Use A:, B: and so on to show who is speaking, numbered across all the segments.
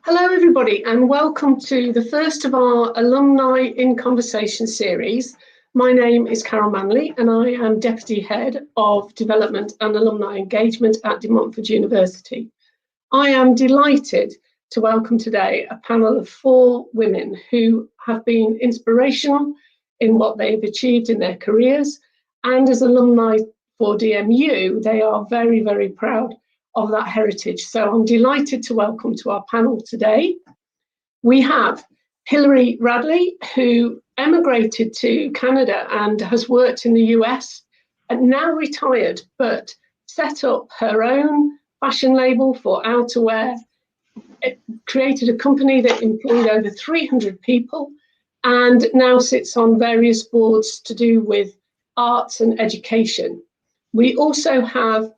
A: Hello everybody and welcome to the first of our Alumni in Conversation series. My name is Carol Manley and I am Deputy Head of Development and Alumni Engagement at De Montfort University. I am delighted to welcome today a panel of 4 women who have been inspirational in what they've achieved in their careers, and as alumni for DMU, they are very, very proud of that heritage. So I'm delighted to welcome to our panel today. We have Hilary Radley, who emigrated to Canada and has worked in the US and now retired, but set up her own fashion label for outerwear. It created a company that employed over 300 people and now sits on various boards to do with arts and education. We also have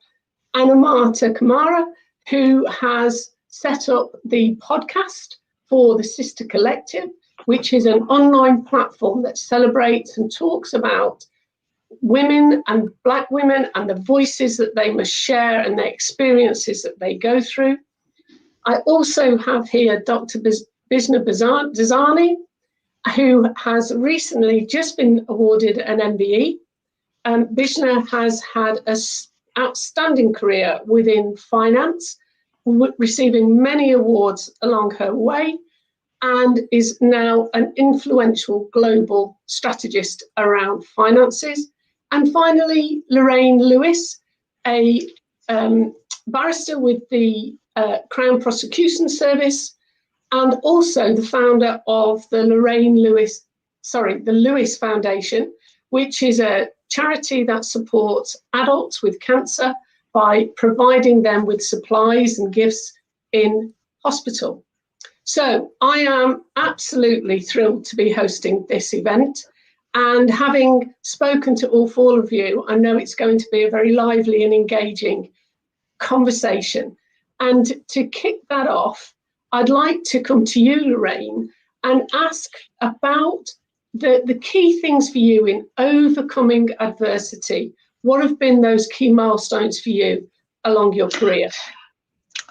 A: Aminata Kamara, who has set up the podcast for the Sista Collective, which is an online platform that celebrates and talks about women and Black women and the voices that they must share and the experiences that they go through. I also have here Dr. Bisna Dizani, who has recently just been awarded an MBE. Bisna has had an outstanding career within finance, receiving many awards along her way, and is now an influential global strategist around finances. And finally, Lorraine Lewis, a barrister with the Crown Prosecution Service, and also the founder of the the Lewis Foundation, which is a charity that supports adults with cancer by providing them with supplies and gifts in hospital. So I am absolutely thrilled to be hosting this event, and having spoken to all 4 of you, I know it's going to be a very lively and engaging conversation. And to kick that off, I'd like to come to you, Lorraine, and ask about the key things for you in overcoming adversity. What have been those key milestones for you along your career?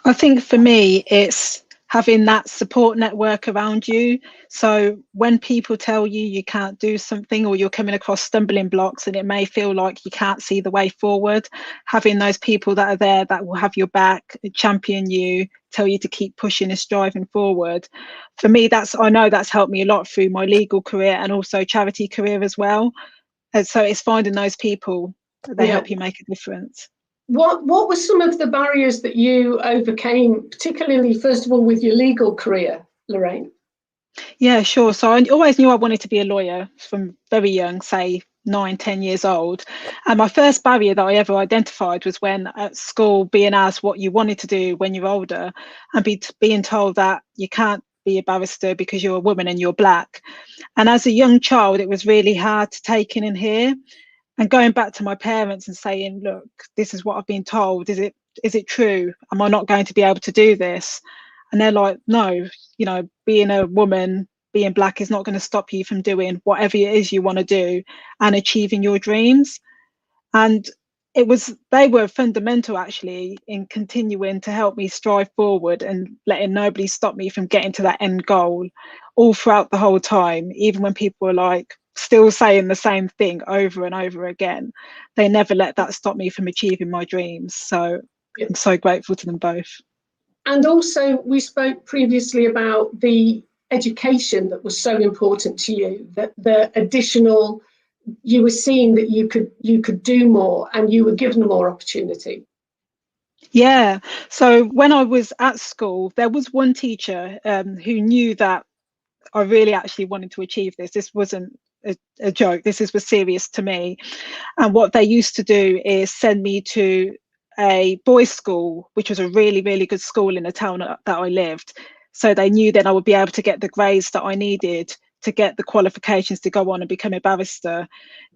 B: I think for me, it's having that support network around you. So when people tell you you can't do something, or you're coming across stumbling blocks and it may feel like you can't see the way forward, having those people that are there that will have your back, champion you, tell you to keep pushing and striving forward. For me, I know that's helped me a lot through my legal career and also charity career as well. And so it's finding those people that they help you make a difference.
A: What were some of the barriers that you overcame, particularly, first of all, with your legal career, Lorraine?
B: Yeah, sure. So I always knew I wanted to be a lawyer from very young, say 9-10 years old. And my first barrier that I ever identified was when at school being asked what you wanted to do when you're older, and being told that you can't be a barrister because you're a woman and you're Black. And as a young child, it was really hard to take in and hear. And going back to my parents and saying, look, this is what I've been told. Is it true? Am I not going to be able to do this? And they're like, no, being a woman, being Black is not going to stop you from doing whatever it is you want to do and achieving your dreams. And they were fundamental actually in continuing to help me strive forward and letting nobody stop me from getting to that end goal all throughout the whole time, even when people were like, still saying the same thing over and over again. They never let that stop me from achieving my dreams. So I'm so grateful to them both.
A: And also, we spoke previously about the education that was so important to you, that the additional, you were seeing that you could do more and you were given more opportunity.
B: Yeah. So when I was at school, there was one teacher who knew that I really actually wanted to achieve this. This wasn't a joke. This was serious to me. And what they used to do is send me to a boys' school, which was a really, really good school in the town that I lived. So they knew then I would be able to get the grades that I needed to get the qualifications to go on and become a barrister,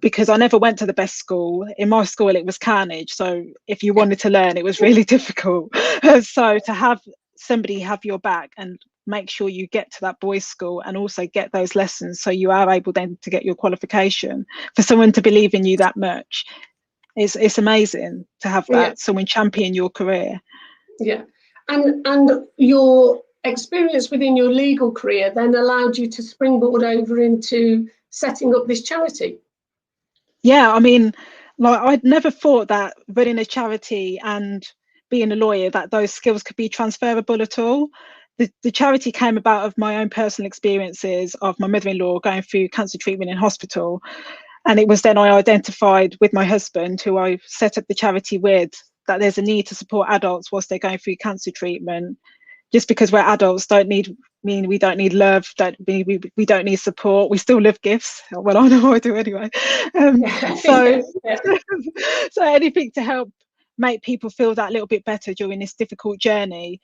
B: because I never went to the best school. In my school, it was carnage. So if you wanted to learn, it was really difficult. So to have somebody have your back and make sure you get to that boys' school and also get those lessons so you are able then to get your qualification, for someone to believe in you that much, it's amazing to have that. Someone champion your career.
A: Yeah. And your experience within your legal career then allowed you to springboard over into setting up this charity?
B: Yeah, I mean, like I'd never thought that running a charity and being a lawyer, that those skills could be transferable at all. The charity came about of my own personal experiences of my mother-in-law going through cancer treatment in hospital. And it was then I identified with my husband, who I set up the charity with, that there's a need to support adults whilst they're going through cancer treatment. Just because we're adults mean we don't need love, we don't need support. We still love gifts. Well, I know I do anyway. So so anything to help make people feel that little bit better during this difficult journey,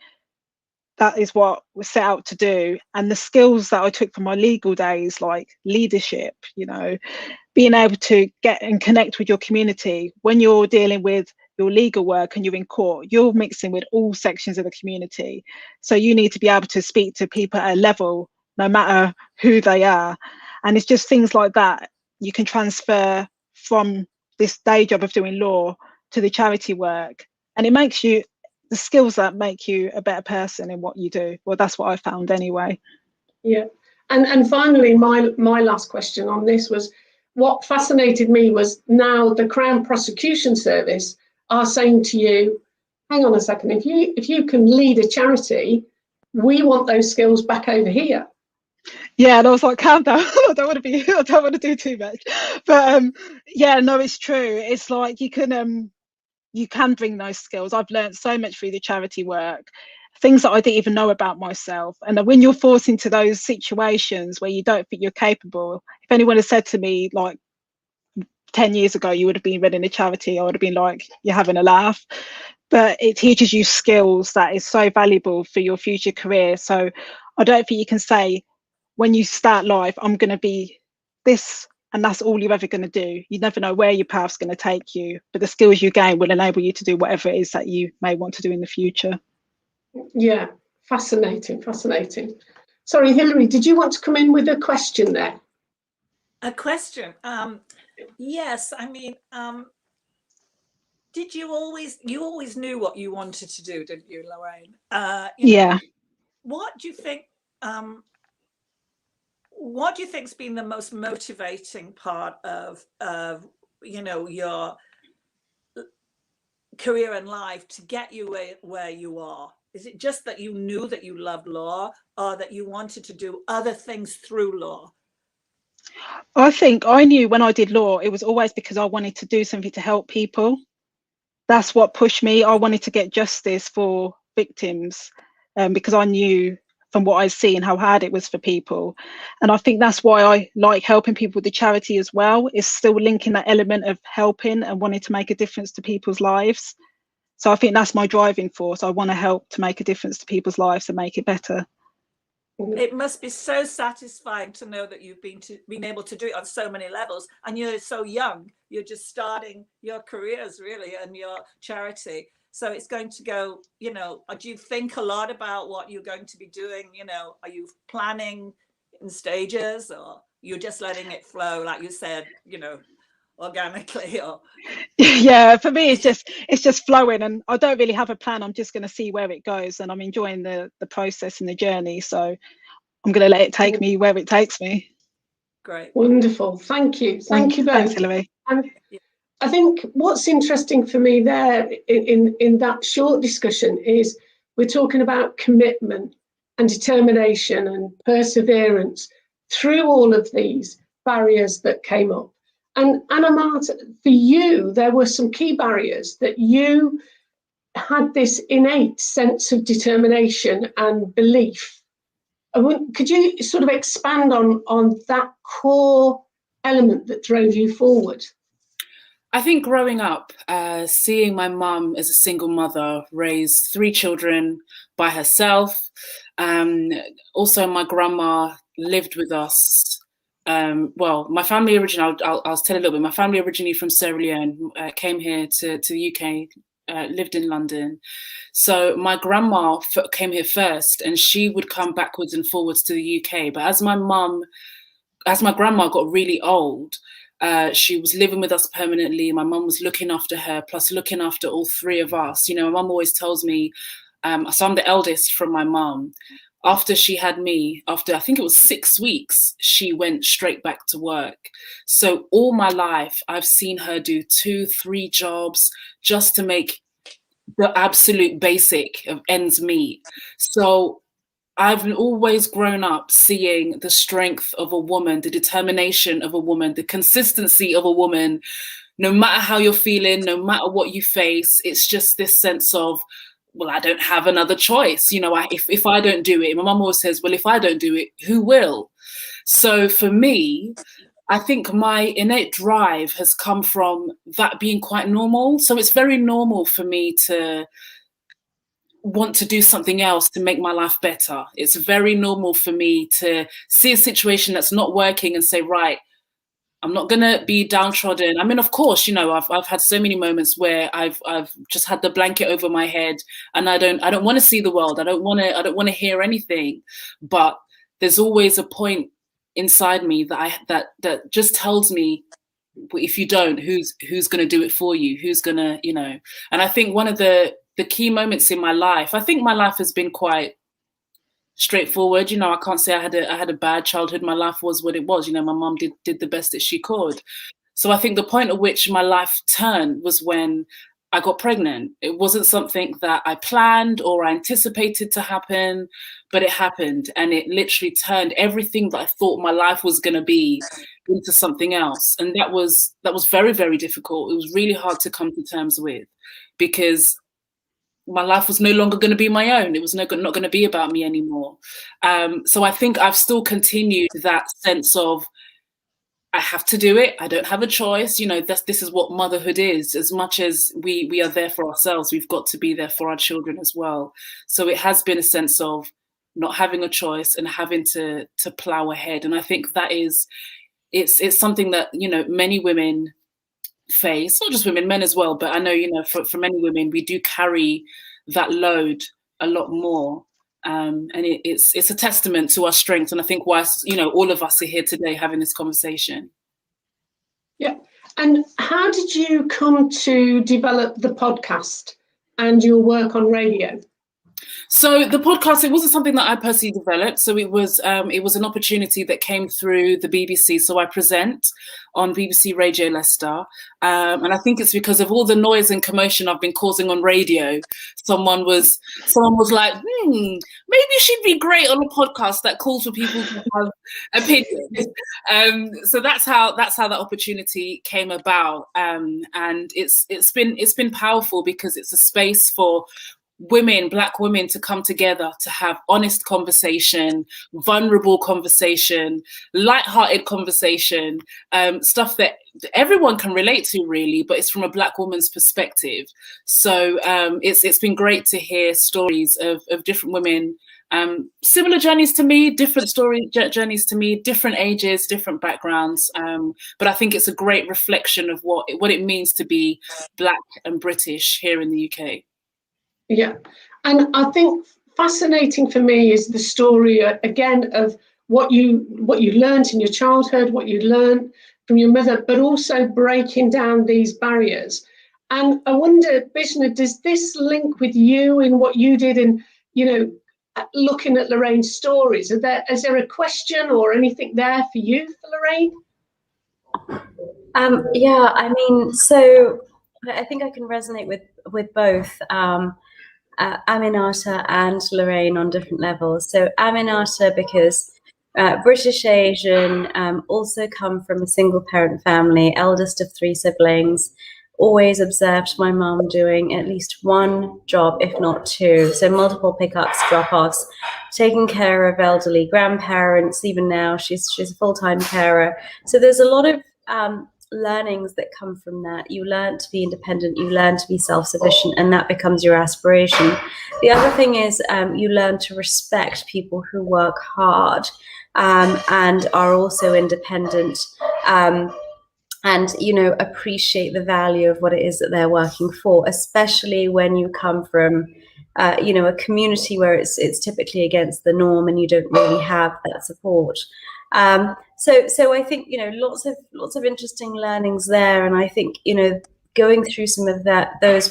B: that is what we're set out to do. And the skills that I took from my legal days, like leadership, being able to get and connect with your community. When you're dealing with your legal work and you're in court, you're mixing with all sections of the community. So you need to be able to speak to people at a level, no matter who they are. And it's just things like that you can transfer from this day job of doing law to the charity work. And it makes you, the skills that make you a better person in what you do. Well, that's what I found anyway.
A: Yeah. And finally, my last question on this was, what fascinated me was now the Crown Prosecution Service are saying to you, hang on a second, if you can lead a charity, we want those skills back over here.
B: Yeah, and I was like, calm down. I don't want to do too much. But yeah, no, it's true. It's like you can bring those skills. I've learned so much through the charity work, things that I didn't even know about myself. And when you're forced into those situations where you don't think you're capable, if anyone had said to me like 10 years ago, you would have been running a charity, I would have been like, you're having a laugh. But it teaches you skills that is so valuable for your future career. So I don't think you can say when you start life, I'm going to be this, and that's all you're ever going to do. You never know where your path's going to take you, but the skills you gain will enable you to do whatever it is that you may want to do in the future.
A: Yeah, fascinating. Sorry, Hilary, did you want to come in with a question there?
C: A question? Yes, I mean, did you always knew what you wanted to do, didn't you, Lorraine?
B: Yeah.
C: What do you think has been the most motivating part of your career and life to get you where you are? Is it just that you knew that you loved law, or that you wanted to do other things through law?
B: I think I knew when I did law, it was always because I wanted to do something to help people. That's what pushed me. I wanted to get justice for victims, because I knew from what I see and how hard it was for people. And I think that's why I like helping people with the charity as well, is still linking that element of helping and wanting to make a difference to people's lives. So I think that's my driving force. I want to help to make a difference to people's lives and make it better.
C: It must be so satisfying to know that you've been able to do it on so many levels, and you're so young. You're just starting your careers really and your charity. So it's going to go, do you think a lot about what you're going to be doing? Are you planning in stages, or you're just letting it flow, like you said, organically? Or
B: yeah, for me it's just flowing, and I don't really have a plan. I'm just going to see where it goes, and I'm enjoying the process and the journey, so I'm going to let it take me where it takes me.
C: Great.
A: Wonderful. Thank you both.
B: Thanks, Hilary.
A: I think what's interesting for me there in that short discussion is we're talking about commitment and determination and perseverance through all of these barriers that came up. And Aminata, for you, there were some key barriers that you had this innate sense of determination and belief. Could you sort of expand on that core element that drove you forward?
D: I think growing up, seeing my mum as a single mother raise 3 children by herself. Also, my grandma lived with us. Well, my family originally, I'll tell a little bit. My family originally from Sierra Leone, came here to the UK, lived in London. So my grandma came here first, and she would come backwards and forwards to the UK. But as my grandma got really old, she was living with us permanently. My mum was looking after her, plus looking after all 3 of us. My mum always tells me, so I'm the eldest from my mum. after she had me, after I think it was 6 weeks, she went straight back to work. So all my life, I've seen her do 2-3 jobs just to make the absolute basic of ends meet. So I've always grown up seeing the strength of a woman, the determination of a woman, the consistency of a woman. No matter how you're feeling, no matter what you face, it's just this sense of, well, I don't have another choice. You know, if I don't do it, my mum always says, well, if I don't do it, who will? So for me, I think my innate drive has come from that being quite normal. So it's very normal for me to want to do something else to make my life better. It's very normal for me to see a situation that's not working and say, right, I'm not gonna be downtrodden. I mean, of course, you know, I've had so many moments where I've just had the blanket over my head, and I don't want to see the world. I don't want to hear anything. But there's always a point inside me that just tells me, if you don't, who's gonna do it for you? Who's gonna, you know? And I think one of the key moments in my life, I think my life has been quite straightforward. You know, I can't say I had a bad childhood. My life was what it was. You know, my mum did the best that she could. So I think the point at which my life turned was when I got pregnant. It wasn't something that I planned or I anticipated to happen, but it happened, and it literally turned everything that I thought my life was going to be into something else. And that was very, very difficult. It was really hard to come to terms with, because my life was no longer going to be my own. It was not going to be about me anymore. So I think I've still continued that sense of, I have to do it. I don't have a choice. You know, this is what motherhood is. As much as we are there for ourselves, we've got to be there for our children as well. So it has been a sense of not having a choice and having to plow ahead. And I think that is, it's something that, you know, many women face, not just women, men as well, but I know, you know, for many women, we do carry that load a lot more, and it's a testament to our strength. And I think why, you know, all of us are here today having this conversation.
A: Yeah. And how did you come to develop the podcast and your work on radio?
D: So the podcast, it wasn't something that I personally developed. So it was an opportunity that came through the BBC. So I present on BBC Radio Leicester. And I think it's because of all the noise and commotion I've been causing on radio. Someone was like, maybe she'd be great on a podcast that calls for people to have opinions. So that's how that opportunity came about. And it's been powerful, because it's a space for women, Black women, to come together to have honest conversation, vulnerable conversation, light-hearted conversation, stuff that everyone can relate to, really, but it's from a Black woman's perspective. So it's been great to hear stories of different women, similar journeys to me, different journeys to me, different ages, different backgrounds. But I think it's a great reflection of what it means to be Black and British here in the UK.
A: Yeah, and I think fascinating for me is the story again of what you learned in your childhood, what you learned from your mother, but also breaking down these barriers. And I wonder, Bishna, does this link with you in what you did in, you know, looking at Lorraine's stories? Is there a question or anything there for you, for Lorraine?
E: Yeah, I mean, so I think I can resonate with both Aminata and Lorraine on different levels. So Aminata, because British Asian, also come from a single parent family, eldest of 3 siblings, always observed my mum doing at least one job, if not 2. So multiple pickups, drop-offs, taking care of elderly grandparents. Even now, she's a full-time carer. So there's a lot of learnings that come from that. You learn to be independent, you learn to be self-sufficient, and that becomes your aspiration. The other thing is you learn to respect people who work hard and are also independent, and, you know, appreciate the value of what it is that they're working for, especially when you come from you know, a community where it's typically against the norm and you don't really have that support. So I think, you know, lots of interesting learnings there, and I think, you know, going through some of those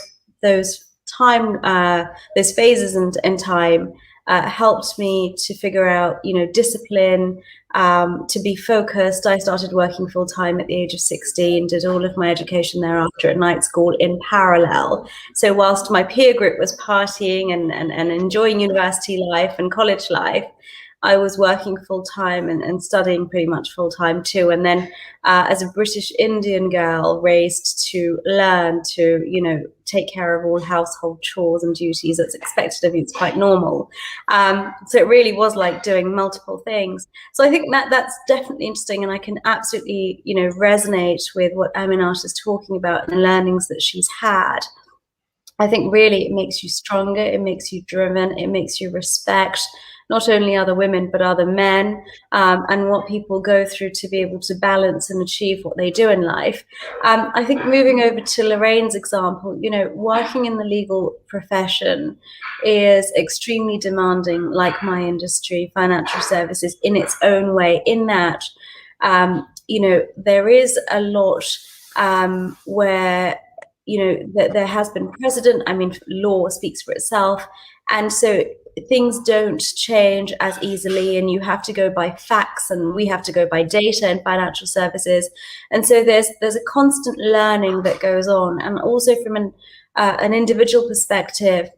E: phases in time helped me to figure out, discipline, to be focused. I started working full time at the age of 16, did all of my education thereafter at night school in parallel. So whilst my peer group was partying and enjoying university life and college life, I was working full time and studying pretty much full time too. And then as a British Indian girl raised to learn to, take care of all household chores and duties that's expected of you, it's quite normal. So it really was like doing multiple things. So I think that's definitely interesting. And I can absolutely, resonate with what Aminata is talking about and the learnings that she's had. I think really it makes you stronger, it makes you driven, it makes you respect not only other women, but other men, and what people go through to be able to balance and achieve what they do in life. I think moving over to Lorraine's example, working in the legal profession is extremely demanding, like my industry, financial services, in its own way, in that, there is a lot where, that there has been precedent. I mean, law speaks for itself. And so things don't change as easily, and you have to go by facts, and we have to go by data in financial services. And so there's a constant learning that goes on. And also from an individual perspective,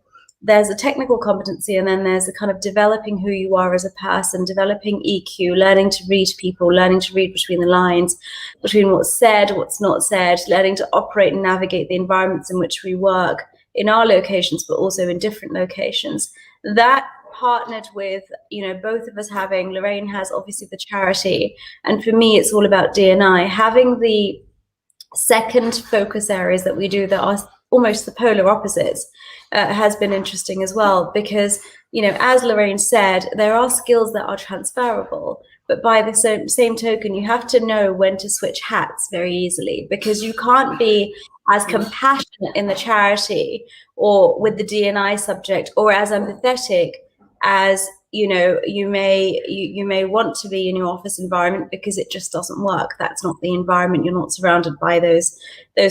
E: there's a technical competency, and then there's a kind of developing who you are as a person, developing EQ, learning to read people, learning to read between the lines, between what's said, what's not said, learning to operate and navigate the environments in which we work in our locations, but also in different locations. That partnered with, both of us having, Lorraine has obviously the charity, and for me, it's all about D&I, having the second focus areas that we do that are almost the polar opposites, has been interesting as well, because, as Lorraine said, there are skills that are transferable, but by the same token, you have to know when to switch hats very easily, because you can't be as compassionate in the charity or with the D&I subject, or as empathetic as you may want to be in your office environment, because it just doesn't work. That's not the environment. You're not surrounded by those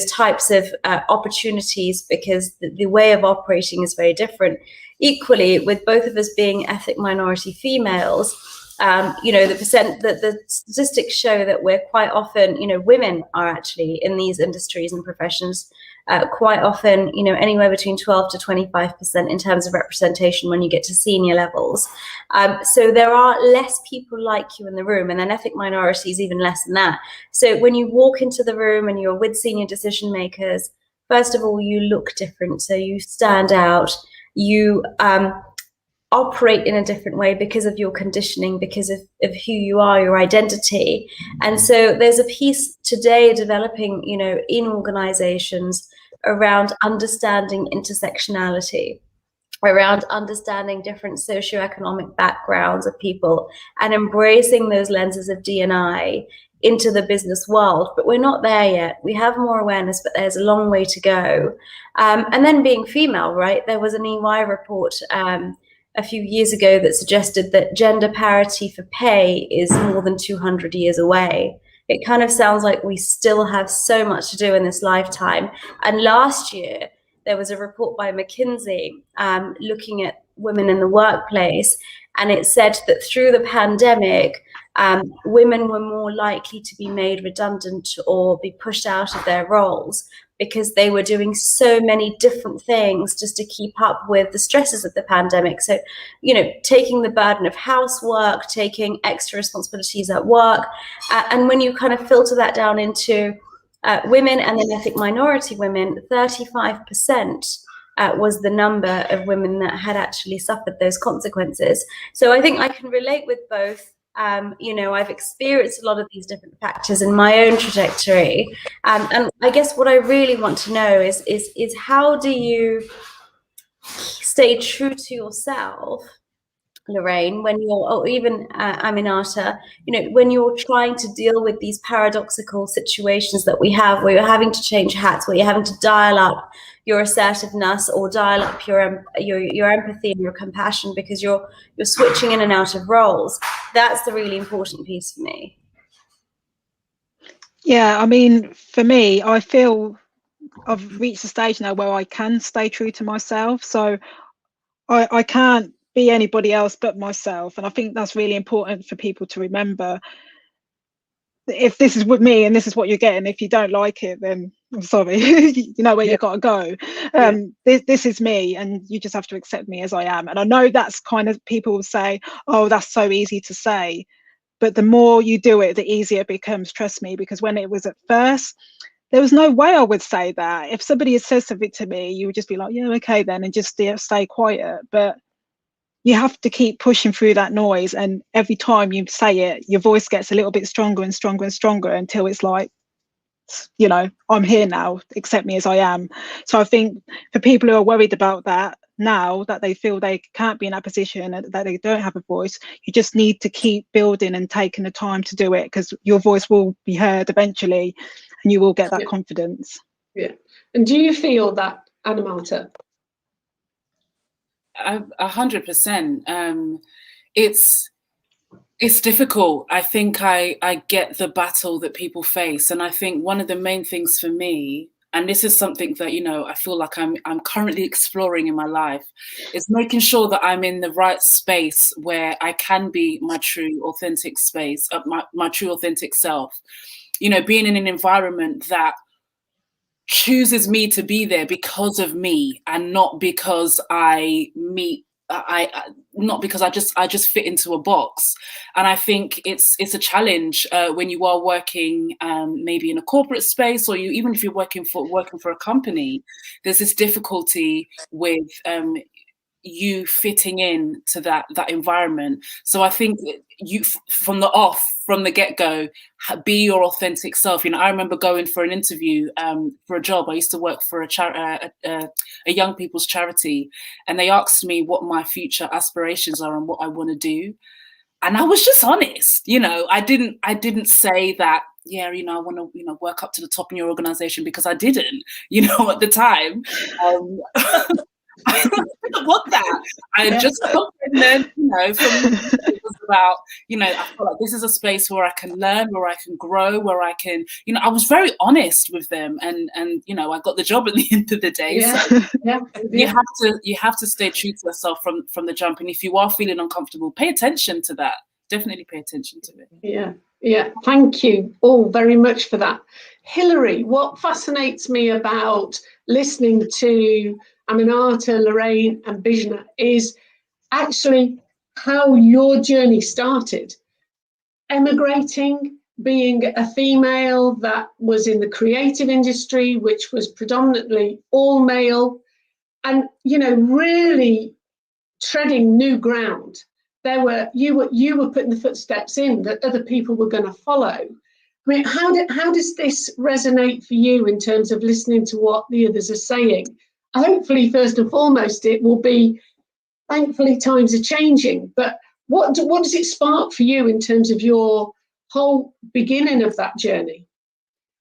E: types of opportunities, because the way of operating is very different. Equally, with both of us being ethnic minority females, the statistics show that we're quite often, women are actually in these industries and professions quite often, anywhere between 12 to 25% in terms of representation when you get to senior levels. So there are less people like you in the room, and then ethnic minorities even less than that. So when you walk into the room and you're with senior decision makers, first of all, you look different. So you stand out, you operate in a different way because of your conditioning, because of who you are, your identity. And so there's a piece today developing, in organizations around understanding intersectionality, around understanding different socioeconomic backgrounds of people, and embracing those lenses of D&I into the business world. But we're not there yet. We have more awareness, but there's a long way to go. And then being female, right? There was an EY report a few years ago that suggested that gender parity for pay is more than 200 years away. It kind of sounds like we still have so much to do in this lifetime. And last year, there was a report by McKinsey looking at women in the workplace, and it said that through the pandemic, women were more likely to be made redundant or be pushed out of their roles, because they were doing so many different things just to keep up with the stresses of the pandemic. So, taking the burden of housework, taking extra responsibilities at work. And when you kind of filter that down into women and then ethnic minority women, 35% was the number of women that had actually suffered those consequences. So I think I can relate with both. I've experienced a lot of these different factors in my own trajectory. And I guess what I really want to know is how do you stay true to yourself, Lorraine, when you're, or even Aminata, when you're trying to deal with these paradoxical situations that we have, where you're having to change hats, where you're having to dial up your assertiveness or dial up your empathy and your compassion, because you're switching in and out of roles. That's the really important piece for me.
B: Yeah, I mean, for me, I feel I've reached a stage now where I can stay true to myself. So I can't be anybody else but myself. And I think that's really important for people to remember. If this is with me and this is what you're getting, if you don't like it, then I'm sorry, you know where you've got to go. This is me, and you just have to accept me as I am. And I know that's kind of, people will say, oh, that's so easy to say, but the more you do it, the easier it becomes, trust me, because when it was at first, there was no way I would say that. If somebody had said something to me, you would just be like, yeah, okay then, and just stay quiet. But you have to keep pushing through that noise, and every time you say it, your voice gets a little bit stronger and stronger and stronger until it's like, you know, I'm here now, accept me as I am. So I think for people who are worried about that now, that they feel they can't be in that position and that they don't have a voice, you just need to keep building and taking the time to do it, because your voice will be heard eventually and you will get that confidence.
A: Yeah. And do you feel that, Aminata?
D: 100%. It's difficult. I think I get the battle that people face, and I think one of the main things for me, and this is something that, you know, I feel like I'm currently exploring in my life, is making sure that I'm in the right space where I can be my true authentic space, my true authentic self. You know, being in an environment that chooses me to be there because of me, and not because not because I just fit into a box. And I think it's a challenge when you are working maybe in a corporate space, or even if you're working for a company. There's this difficulty with you fitting in to that environment. So I think you, from the get-go, be your authentic self. You know, I remember going for an interview for a job. I used to work for a young people's charity, and they asked me what my future aspirations are and what I want to do. And I was just honest. You know, I didn't say that, yeah, you know, I want to, you know, work up to the top in your organization, because I didn't, you know, at the time. I didn't want that. I just learned, you know, from it was about, you know, I felt like this is a space where I can learn, where I can grow, where I can, you know, I was very honest with them, and you know, I got the job at the end of the day. So you have to stay true to yourself from the jump. And if you are feeling uncomfortable, pay attention to that. Definitely pay attention to it.
A: Yeah. Thank you all very much for that. Hilary, what fascinates me about listening to Aminata, Lorraine and Bijna is actually how your journey started. Emigrating, being a female that was in the creative industry, which was predominantly all male, and, you know, really treading new ground. You were putting the footsteps in that other people were going to follow. I mean, how does this resonate for you in terms of listening to what the others are saying? Hopefully, first and foremost, it will be, thankfully, times are changing. But what does it spark for you in terms of your whole beginning of that journey?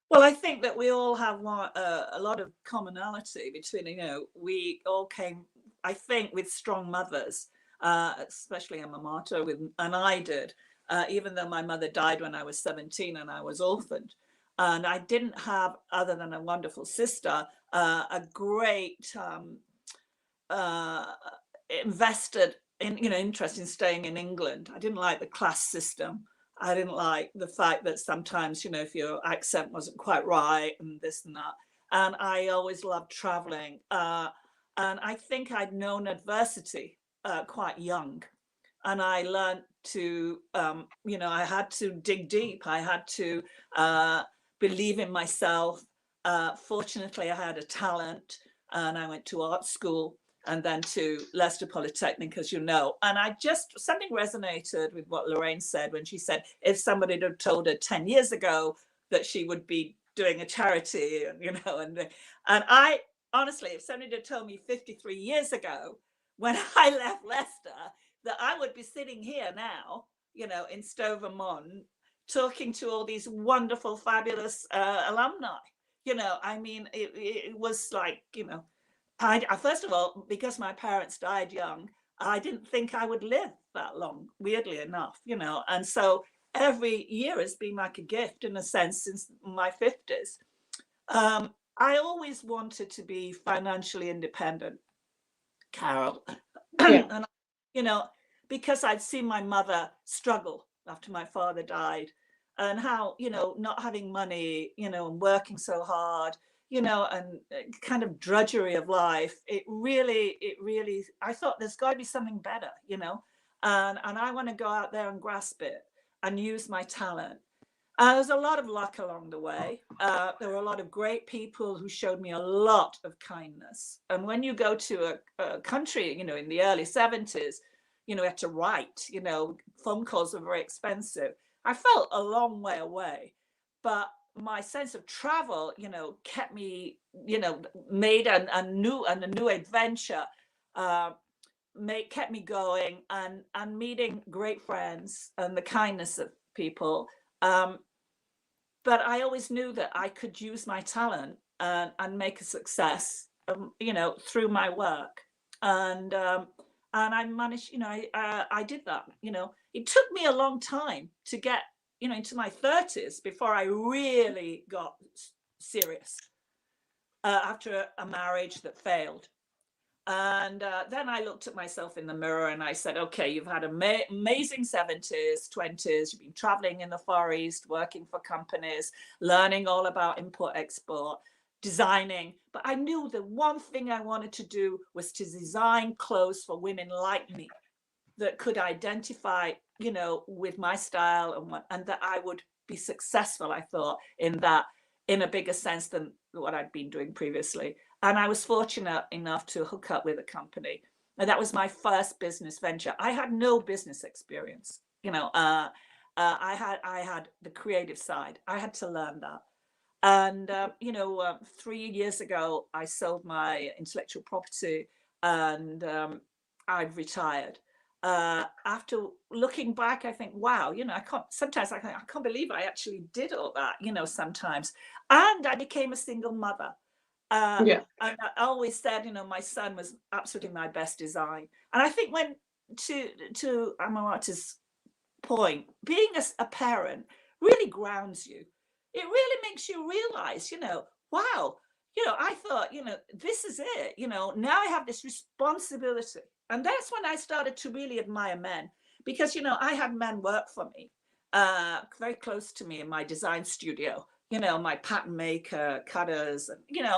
C: Well, I think that we all have a lot of commonality between, you know, we all came, I think, with strong mothers, especially Aminata, and I did, even though my mother died when I was 17 and I was orphaned. And I didn't have, other than a wonderful sister, a great invested in, you know, interest in staying in England. I didn't like the class system. I didn't like the fact that sometimes, you know, if your accent wasn't quite right and this and that. And I always loved traveling. And I think I'd known adversity quite young. And I learned to, you know, I had to dig deep. I had to believe in myself. Fortunately, I had a talent, and I went to art school and then to Leicester Polytechnic, as you know. And something resonated with what Lorraine said when she said, if somebody had told her 10 years ago that she would be doing a charity, and, you know, and I, honestly, if somebody had told me 53 years ago, when I left Leicester, that I would be sitting here now, you know, in Stow-on-Mon, talking to all these wonderful, fabulous alumni. You know, I mean, it was like, you know, I first of all, because my parents died young, I didn't think I would live that long, weirdly enough, you know. And so every year has been like a gift, in a sense, since my 50s. I always wanted to be financially independent, Carol.
A: Yeah.
C: And you know, because I'd seen my mother struggle after my father died, and how, you know, not having money, you know, and working so hard, you know, and kind of drudgery of life. It really, I thought there's got to be something better, you know, and I want to go out there and grasp it and use my talent. There's a lot of luck along the way. There were a lot of great people who showed me a lot of kindness. And when you go to a country, you know, in the early 70s, you know, you had to write, you know, phone calls were very expensive. I felt a long way away, but my sense of travel, you know, kept me, you know, made a new adventure, kept me going, and meeting great friends and the kindness of people. But I always knew that I could use my talent and make a success, you know, through my work. And I managed, you know, I did that. You know, it took me a long time to get, you know, into my 30s before I really got serious, after a marriage that failed. And then I looked at myself in the mirror and I said, okay, you've had amazing 70s, 20s, you've been traveling in the Far East, working for companies, learning all about import, export, designing. But I knew the one thing I wanted to do was to design clothes for women like me that could identify, you know, with my style, and that I would be successful, I thought, in that, in a bigger sense than what I'd been doing previously. And I was fortunate enough to hook up with a company. And that was my first business venture. I had no business experience. You know, I had the creative side. I had to learn that. And, you know, 3 years ago, I sold my intellectual property, and I've retired. After looking back, I think, wow, you know, I can't believe I actually did all that, you know, sometimes. And I became a single mother.
A: Yeah.
C: And I always said, you know, my son was absolutely my best design. And I think when, to Aminata's point, being a parent really grounds you. It really makes you realize, you know, wow, you know, I thought, you know, this is it, you know, now I have this responsibility. And that's when I started to really admire men, because, you know, I had men work for me, very close to me in my design studio, you know, my pattern maker, cutters, and, you know,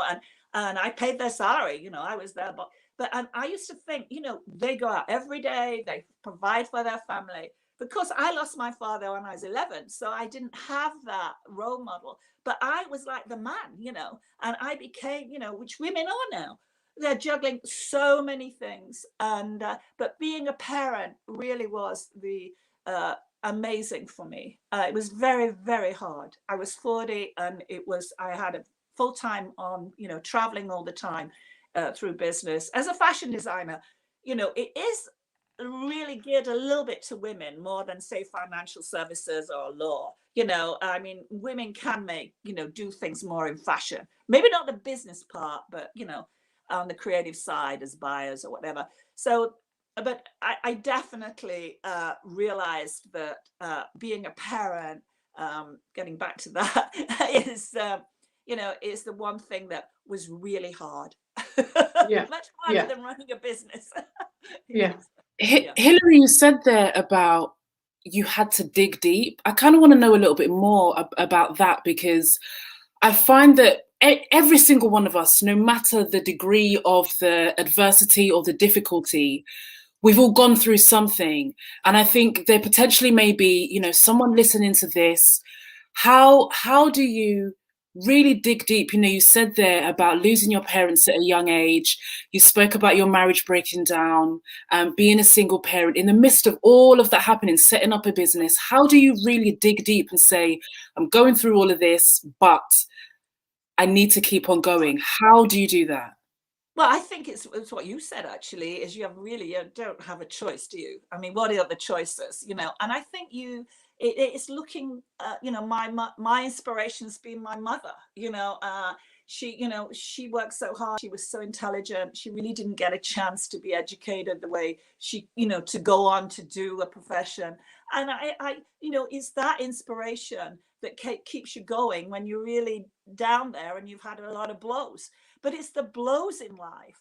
C: and I paid their salary, you know, I was there, but and I used to think, you know, they go out every day, they provide for their family. Because I lost my father when I was 11, so I didn't have that role model. But I was like the man, you know, and I became, you know, which women are now. They're juggling so many things, and but being a parent really was the amazing for me. It was very, very hard. I was 40, and I had a full time on, you know, traveling all the time through business as a fashion designer. You know, it is really geared a little bit to women more than, say, financial services or law. You know, I mean, women can make, you know, do things more in fashion, maybe not the business part, but, you know, on the creative side as buyers or whatever. So, but I definitely realized that being a parent, getting back to that, is, you know, is the one thing that was really hard.
A: Yeah.
C: Much harder
A: Yeah.
C: than running a business.
A: Yeah.
C: Yeah.
D: Hilary, you said there about you had to dig deep. I kind of want to know a little bit more about that, because I find that every single one of us, no matter the degree of the adversity or the difficulty, we've all gone through something. And I think there potentially may be, you know, someone listening to this. How do you really dig deep? You know, you said there about losing your parents at a young age. You spoke about your marriage breaking down, being a single parent. In the midst of all of that happening, setting up a business, how do you really dig deep and say, I'm going through all of this, but I need to keep on going? How do you do that?
C: Well, I think it's what you said, actually, is you don't have a choice, do you? I mean, what are the choices, you know? And I think it's looking, you know, my inspiration's been my mother, you know. She worked so hard. She was so intelligent. She really didn't get a chance to be educated the way she, you know, to go on to do a profession. And I you know, it's that inspiration that keeps you going when you're really down there and you've had a lot of blows. But it's the blows in life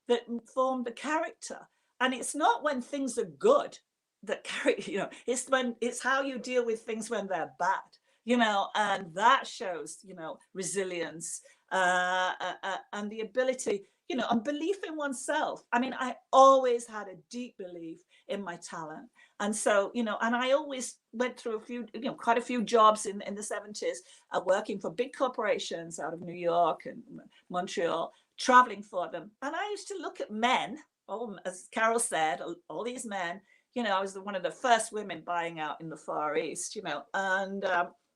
C: that form the character. And it's not when things are good that carry, you know, it's how you deal with things when they're bad, you know, and that shows, you know, resilience and the ability, you know, and belief in oneself. I mean, I always had a deep belief in my talent. And so, you know, and I always went through quite a few jobs in the 70s, working for big corporations out of New York and Montreal, traveling for them. And I used to look at men, as Carol said, all these men, you know, I was one of the first women buying out in the Far East, you know, and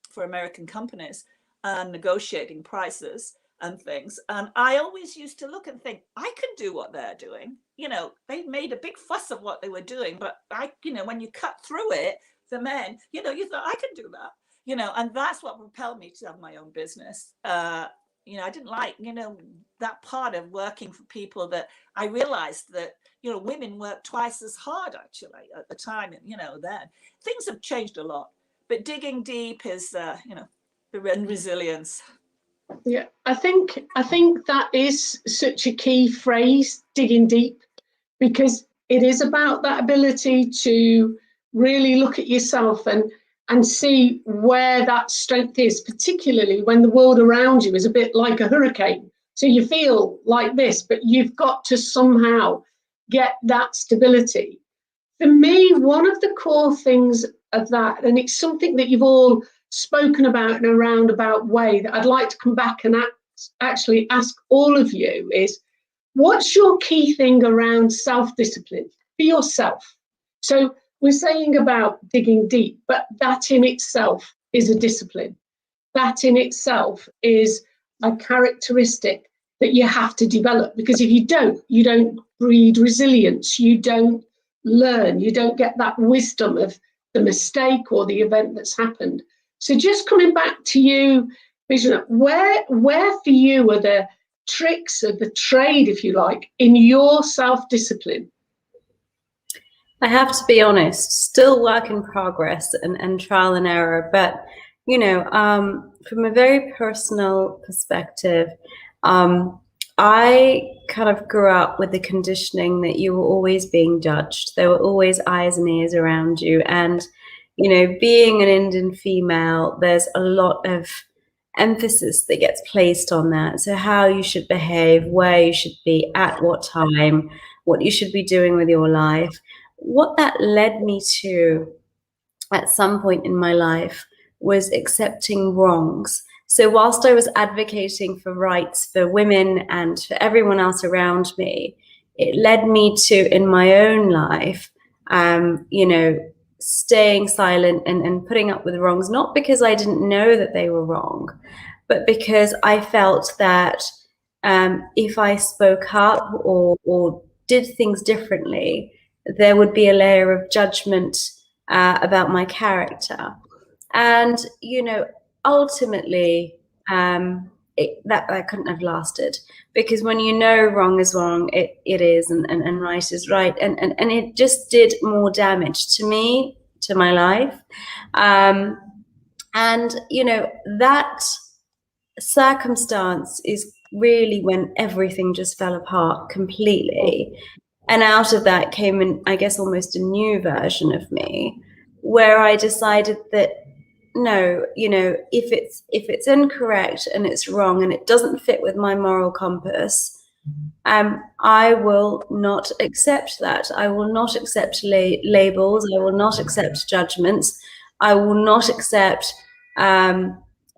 C: for American companies and negotiating prices and things. And I always used to look and think, I can do what they're doing. You know, they made a big fuss of what they were doing, but you know, when you cut through it, the men, you know, you thought, I can do that, you know, and that's what propelled me to have my own business. You know, I didn't like, you know, that part of working for people that I realized that, you know, women work twice as hard actually at the time. And, you know, then things have changed a lot, but digging deep is, you know, the resilience.
A: Yeah, I think that is such a key phrase, digging deep, because it is about that ability to really look at yourself and see where that strength is, particularly when the world around you is a bit like a hurricane. So you feel like this, but you've got to somehow get that stability. For me, one of the core things of that, and it's something that you've all spoken about in a roundabout way that I'd like to come back and actually ask all of you, is what's your key thing around self-discipline for yourself? So we're saying about digging deep, but that in itself is a discipline. That in itself is a characteristic that you have to develop, because if you don't breed resilience, you don't learn, you don't get that wisdom of the mistake or the event that's happened. So just coming back to you, Vision, where for you are the tricks of the trade, if you like, in your self-discipline?
E: I have to be honest, still work in progress and trial and error. But, you know, from a very personal perspective, I kind of grew up with the conditioning that you were always being judged. There were always eyes and ears around you. And, you know, being an Indian female, there's a lot of emphasis that gets placed on that. So how you should behave, where you should be, at what time, what you should be doing with your life. What that led me to at some point in my life was accepting wrongs. So whilst I was advocating for rights for women and for everyone else around me, it led me to, in my own life, you know, staying silent and putting up with wrongs, not because I didn't know that they were wrong, but because I felt that if I spoke up or did things differently, there would be a layer of judgment about my character. And, you know, ultimately, that couldn't have lasted, because when you know wrong is wrong, it is, and right is right. And it just did more damage to me, to my life. And, you know, that circumstance is really when everything just fell apart completely. And out of that came, I guess, almost a new version of me, where I decided that, no, you know, if it's incorrect and it's wrong and it doesn't fit with my moral compass, I will not accept that. I will not accept labels. I will not accept judgments. I will not accept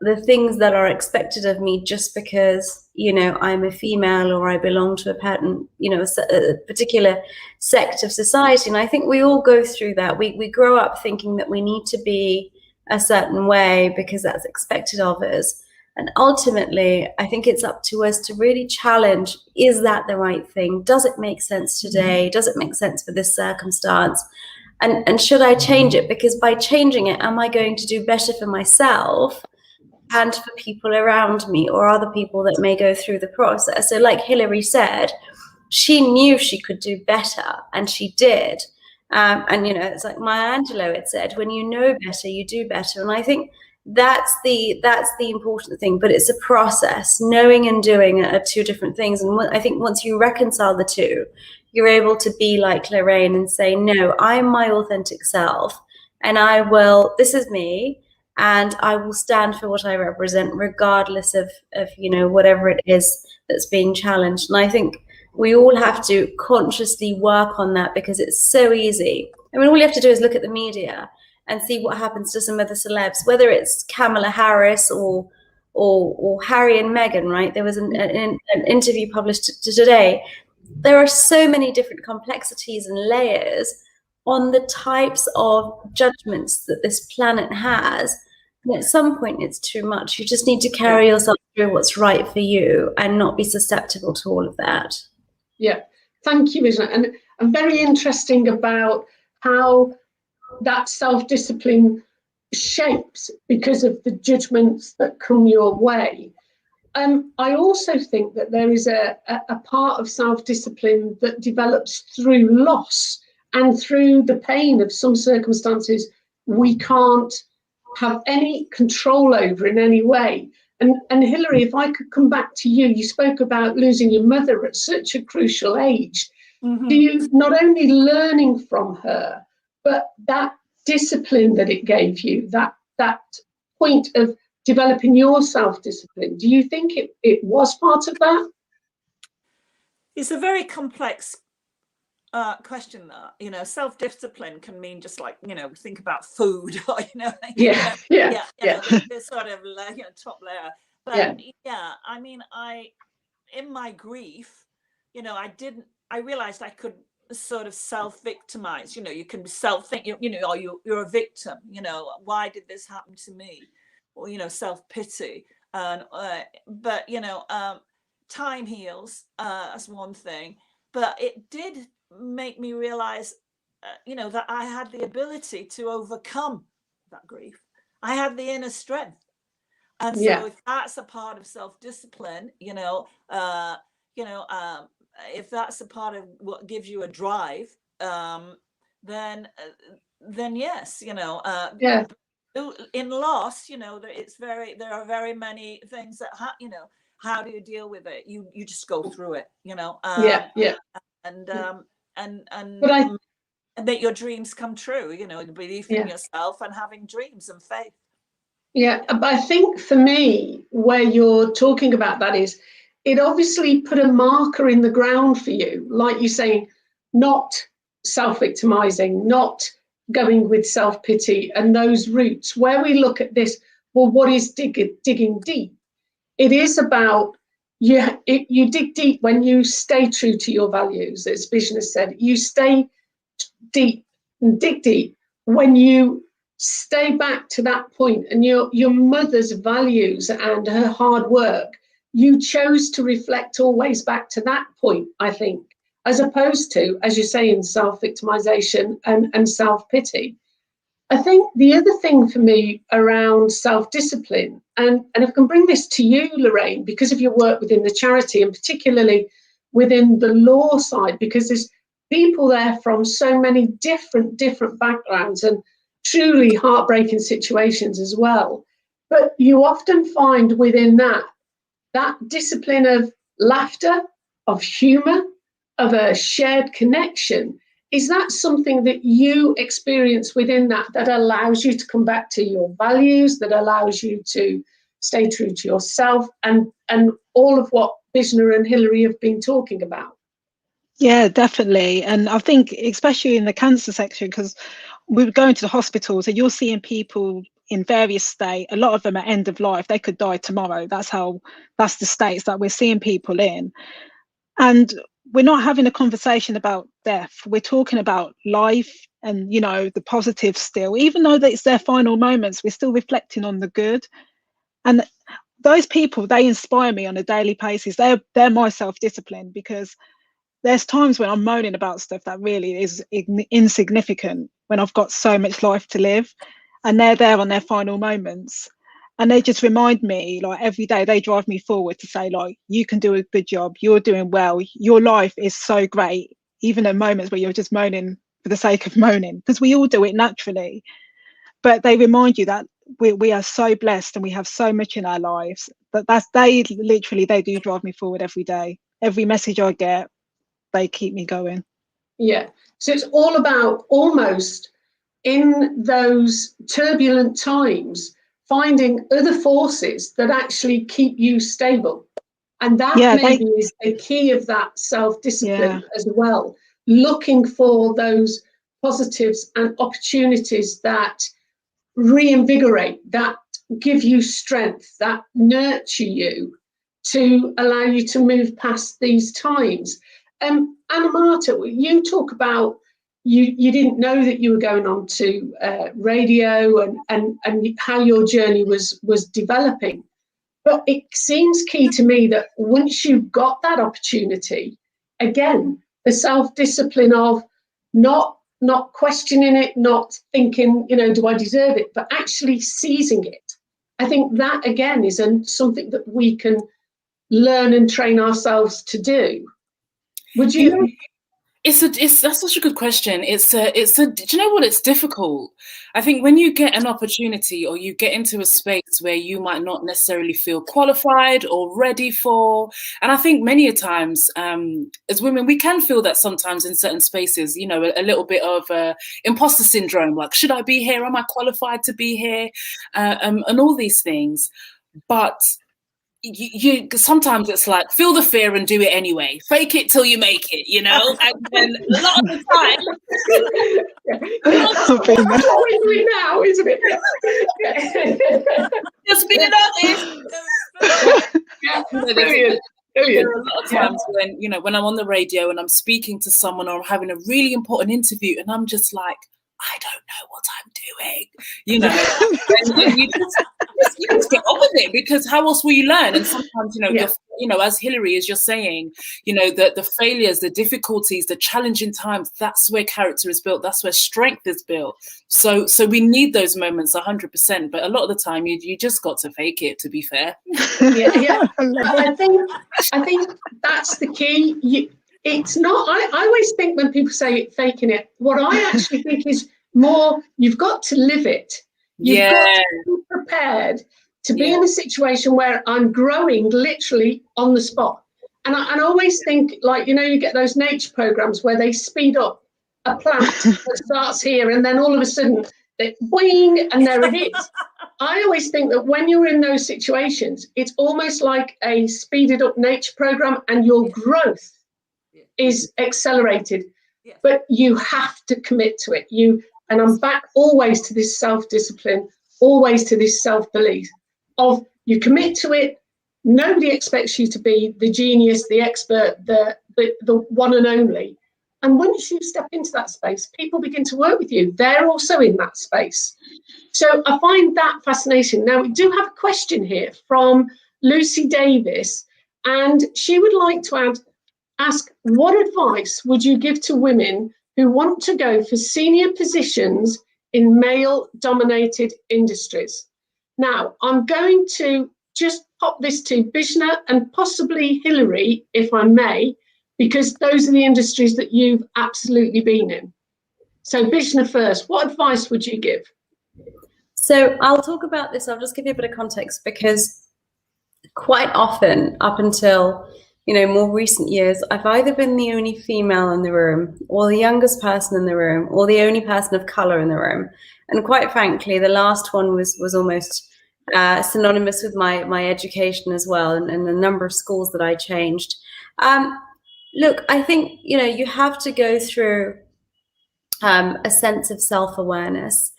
E: the things that are expected of me just because, you know, I'm a female or I belong to a particular sect of society. And I think we all go through that. We grow up thinking that we need to be a certain way because that's expected of us. And ultimately, I think it's up to us to really challenge, is that the right thing? Does it make sense today? Does it make sense for this circumstance? And should I change it? Because by changing it, am I going to do better for myself and for people around me or other people that may go through the process? So like Hilary said, she knew she could do better, and she did. And, you know, it's like Maya Angelou had said, when you know better, you do better. And I think that's the important thing, but it's a process. Knowing and doing are two different things. And I think once you reconcile the two, you're able to be like Lorraine and say, no, I'm my authentic self, and this is me, and I will stand for what I represent, regardless of whatever it is that's being challenged. And I think we all have to consciously work on that, because it's so easy. I mean, all you have to do is look at the media and see what happens to some of the celebs, whether it's Kamala Harris or Harry and Meghan, right? There was an interview published today. There are so many different complexities and layers on the types of judgments that this planet has. And at some point, it's too much. You just need to carry yourself through what's right for you and not be susceptible to all of that.
A: Yeah, thank you, Isna. And very interesting about how that self-discipline shapes because of the judgments that come your way. I also think that there is a part of self-discipline that develops through loss and through the pain of some circumstances we can't have any control over in any way. And Hilary, if I could come back to you, you spoke about losing your mother at such a crucial age.
C: Mm-hmm.
A: Do you not only learning from her, but that discipline that it gave you, that point of developing your self-discipline, do you think it was part of that?
C: It's a very complex question that, self-discipline can mean just like, think about food or,
A: Yeah.
C: this sort of top layer. But I mean, in my grief, I realized I could sort of self-victimize. You can self-think, you're a victim, why did this happen to me? Or, self-pity. And but time heals, as one thing, but it did make me realize that I had the ability to overcome that grief. I had the inner strength. And so if that's a part of self-discipline, if that's a part of what gives you a drive, then yes, in loss, there are very many things that how do you deal with it? You just go through it, and make your dreams come true, belief in yourself and having dreams and faith.
A: Yeah, but I think for me, where you're talking about that is, it obviously put a marker in the ground for you, like you're saying, not self-victimizing, not going with self-pity and those roots. Where we look at this, well, what is digging deep? It is about, you dig deep when you stay true to your values, as Bijna said. You stay deep and dig deep when you stay back to that point, and your mother's values and her hard work, you chose to reflect always back to that point, I think, as opposed to, as you say, in self-victimization and self-pity. I think the other thing for me around self-discipline, and if I can bring this to you, Lorraine, because of your work within the charity and particularly within the law side, because there's people there from so many different backgrounds and truly heartbreaking situations as well. But you often find within that discipline of laughter, of humour, of a shared connection. Is that something that you experience within that allows you to come back to your values, that allows you to stay true to yourself, and all of what Bijna and Hilary have been talking about?
B: Yeah, definitely. And I think especially in the cancer section, because we're going to the hospitals and you're seeing people in various states, a lot of them at end of life, they could die tomorrow. That's the states that we're seeing people in. And we're not having a conversation about death. We're talking about life and, the positive still. Even though it's their final moments, we're still reflecting on the good. And those people, they inspire me on a daily basis. They're my self-discipline, because there's times when I'm moaning about stuff that really is insignificant when I've got so much life to live, and they're there on their final moments. And they just remind me, like, every day they drive me forward to say, like, you can do a good job. You're doing well. Your life is so great, even at moments where you're just moaning for the sake of moaning, because we all do it naturally. But they remind you that we are so blessed and we have so much in our lives. But they do drive me forward every day. Every message I get, they keep me going.
A: Yeah. So it's all about almost in those turbulent times, finding other forces that actually keep you stable. And that maybe is the key of that self-discipline as well. Looking for those positives and opportunities that reinvigorate, that give you strength, that nurture you to allow you to move past these times. Aminata, you talk about you didn't know that you were going on to radio and how your journey was developing. But it seems key to me that once you've got that opportunity, again, the self-discipline of not questioning it, not thinking, do I deserve it, but actually seizing it. I think that, again, is something that we can learn and train ourselves to do. Would you?
D: That's such a good question. Do you know what? It's difficult. I think when you get an opportunity or you get into a space where you might not necessarily feel qualified or ready for, and I think many a times as women, we can feel that sometimes in certain spaces, a little bit of imposter syndrome, like, should I be here? Am I qualified to be here? And all these things. But you sometimes it's like, feel the fear and do it anyway. Fake it till you make it, And then a lot of the time,
A: that's what we're doing now, isn't it?
D: Just being honest. There are a lot of times when I'm on the radio and I'm speaking to someone or I'm having a really important interview, and I'm just like, I don't know what I'm doing, and you just get on with it, because how else will you learn? And sometimes, as Hilary, as you're saying, the failures, the difficulties, the challenging times, that's where character is built. That's where strength is built. So we need those moments 100%. But a lot of the time, you just got to fake it, to be fair.
A: Yeah. I think that's the key. It's not, I always think when people say faking it, what I actually think is more, you've got to live it. You've got to be prepared to be in a situation where I'm growing literally on the spot. And I always think, like, you get those nature programs where they speed up a plant that starts here and then all of a sudden, boing, and there it is. I always think that when you're in those situations, it's almost like a speeded up nature program, and your growth is accelerated, but you have to commit to it. And I'm back always to this self-discipline, always to this self-belief of you commit to it. Nobody expects you to be the genius, the expert, the one and only. And once you step into that space, people begin to work with you. They're also in that space. So I find that fascinating. Now, we do have a question here from Lucy Davis, and she would like to ask, what advice would you give to women who want to go for senior positions in male-dominated industries? Now, I'm going to just pop this to Bishna and possibly Hilary, if I may, because those are the industries that you've absolutely been in. So Bishna first, what advice would you give?
E: So I'll talk about this. I'll just give you a bit of context, because quite often, up until more recent years, I've either been the only female in the room, or the youngest person in the room, or the only person of color in the room. And quite frankly, the last one was almost synonymous with my education as well, and the number of schools that I changed. Look, I think, you have to go through a sense of self-awareness.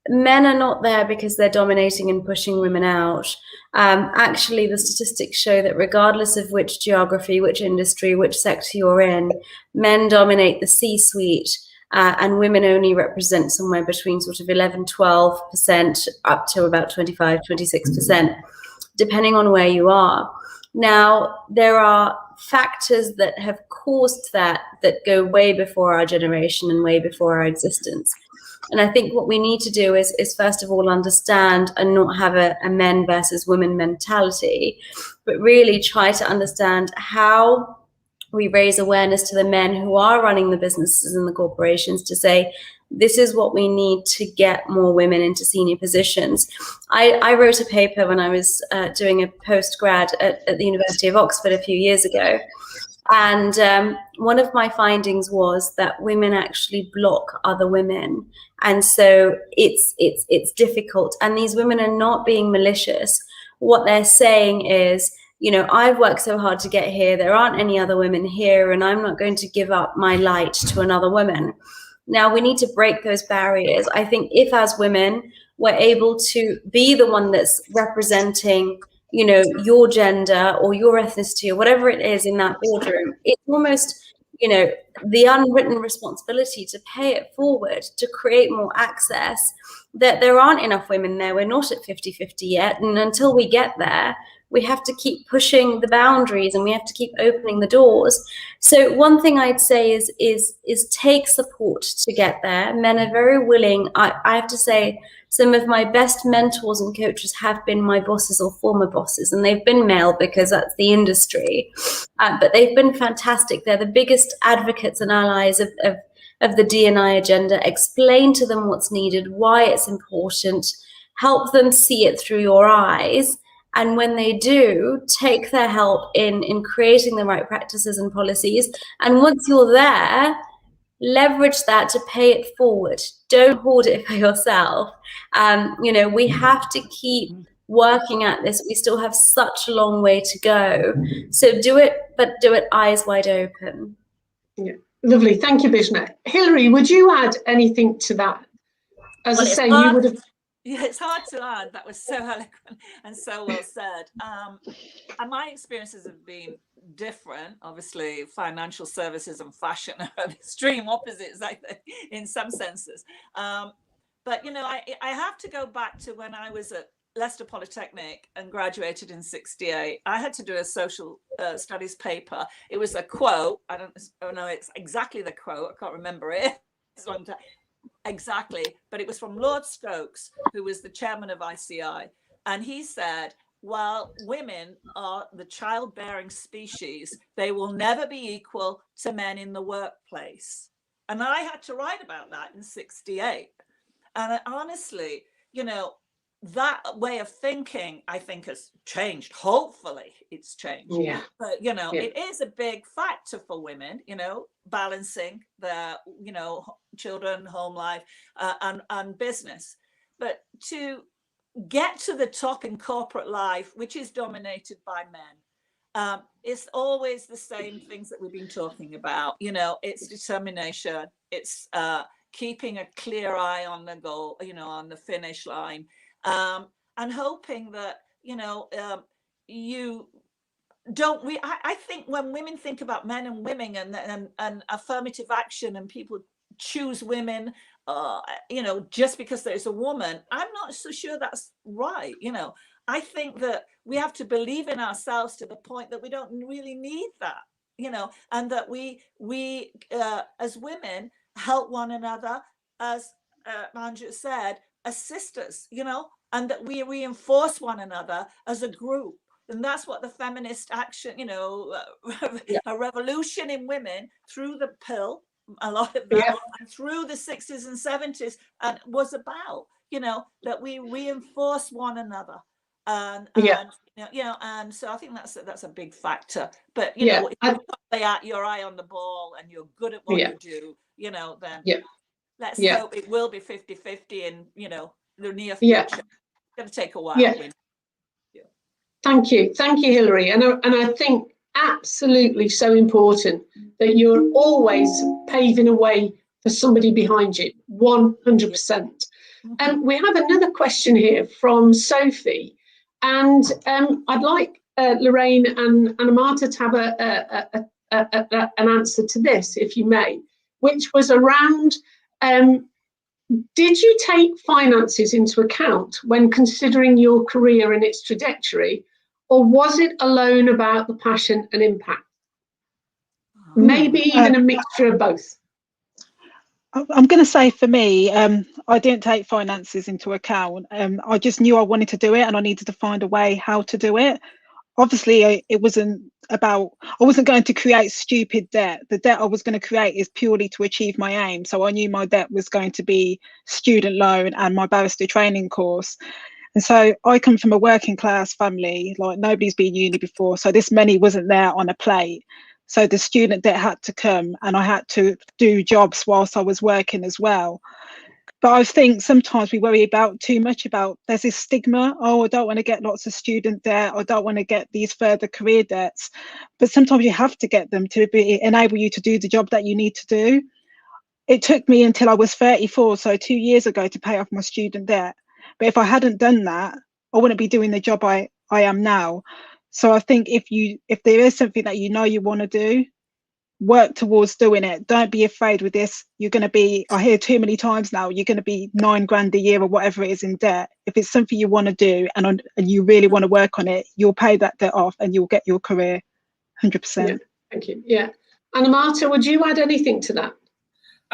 E: Men are not there because they're dominating and pushing women out. Actually, the statistics show that regardless of which geography, which industry, which sector you're in, men dominate the C-suite, and women only represent somewhere between sort of 11-12% up to about 25-26%, depending on where you are. Now, there are factors that have caused that go way before our generation and way before our existence. And I think what we need to do is first of all understand and not have a men versus women mentality, but really try to understand how we raise awareness to the men who are running the businesses and the corporations to say, this is what we need to get more women into senior positions. I wrote a paper when I was doing a postgrad at the University of Oxford a few years ago. And one of my findings was that women actually block other women, and so it's difficult. And these women are not being malicious. What they're saying is, you know, I've worked so hard to get here. There aren't any other women here, and I'm not going to give up my light to another woman. Now we need to break those barriers. I think if as women we're able to be the one that's representing, you know, your gender or your ethnicity or whatever it is in that boardroom, it's almost, you know, the unwritten responsibility to pay it forward, to create more access, that there aren't enough women there. We're not at 50-50 yet. And until we get there, we have to keep pushing the boundaries and we have to keep opening the doors. So one thing I'd say is take support to get there. Men are very willing. I have to say, some of my best mentors and coaches have been my bosses or former bosses, and they've been male because that's the industry. But they've been fantastic. They're the biggest advocates and allies of the D&I agenda. Explain to them what's needed, why it's important, help them see it through your eyes. And when they do, take their help in creating the right practices and policies. And once you're there, leverage that to pay it forward. Don't hoard it for yourself. You know, we have to keep working at this. We still have such a long way to go. So do it, but do it eyes wide open.
A: Yeah, lovely. Thank you, Bishna. Hilary, would you add anything to that? As I say, you would have...
C: Yeah, it's hard to add. That was so eloquent and so well said. And my experiences have been different. Obviously, financial services and fashion are extreme opposites, I think, in some senses. But, you know, I have to go back to when I was at Leicester Polytechnic and graduated in '68. I had to do a social studies paper. It was a quote. I don't know it's exactly the quote. I can't remember it. Exactly, but it was from Lord Stokes, who was the chairman of ICI, and he said, while women are the childbearing species, they will never be equal to men in the workplace. And I had to write about that in '68. And honestly, you know, that way of thinking, I think, has changed. Hopefully it's changed.
A: Yeah.
C: But, you know, it is a big factor for women, you know, balancing their, you know, children, home life, and business. But to get to the top in corporate life, which is dominated by men, it's always the same things that we've been talking about. You know, it's determination. It's keeping a clear eye on the goal, you know, on the finish line. And hoping that, you know, you don't, I think when women think about men and women and affirmative action and people choose women, you know, just because there's a woman, I'm not so sure that's right. You know, I think that we have to believe in ourselves to the point that we don't really need that, you know, and that we as women help one another, as Andrew said, as sisters, you know, and that we reinforce one another as a group. And that's what the feminist action, you know, a revolution in women through the pill, a lot of that, and through the 60s and 70s, and was about, you know, that we reinforce one another. And you know, and so I think that's a big factor. But you know, if you've got your eye on the ball and you're good at what you do, you know, then let's hope it will be 50-50 in, you know, the near future. It's going to take a while.
A: Thank you, Hilary. And I think absolutely so important that you're always paving a way for somebody behind you, 100%. And we have another question here from Sophie, and I'd like Lorraine and Aminata to have an answer to this, if you may, which was around, did you take finances into account when considering your career and its trajectory, or was it alone about the passion and impact? Maybe even a mixture of both.
B: I'm going to say for me, I didn't take finances into account. I just knew I wanted to do it and I needed to find a way how to do it. Obviously, it wasn't about, I wasn't going to create stupid debt. The debt I was going to create is purely to achieve my aim. So I knew my debt was going to be student loan and my barrister training course. And so I come from a working class family, like nobody's been uni before. So this money wasn't there on a plate. So the student debt had to come, and I had to do jobs whilst I was working as well. But I think sometimes we worry about too much about, there's this stigma, oh, I don't want to get lots of student debt, I don't want to get these further career debts. But sometimes you have to get them to enable you to do the job that you need to do. It took me until I was 34, so 2 years ago, to pay off my student debt. But if I hadn't done that, I wouldn't be doing the job I am now. So I think if there is something that you know you want to do, work towards doing it. Don't be afraid with this. You're going to be, I hear too many times now, you're going to be 9 grand a year or whatever it is in debt. If it's something you want to do and you really want to work on it, you'll pay that debt off and you'll get your career 100%.
A: Yeah, thank you. Yeah. Aminata, would you add anything to that?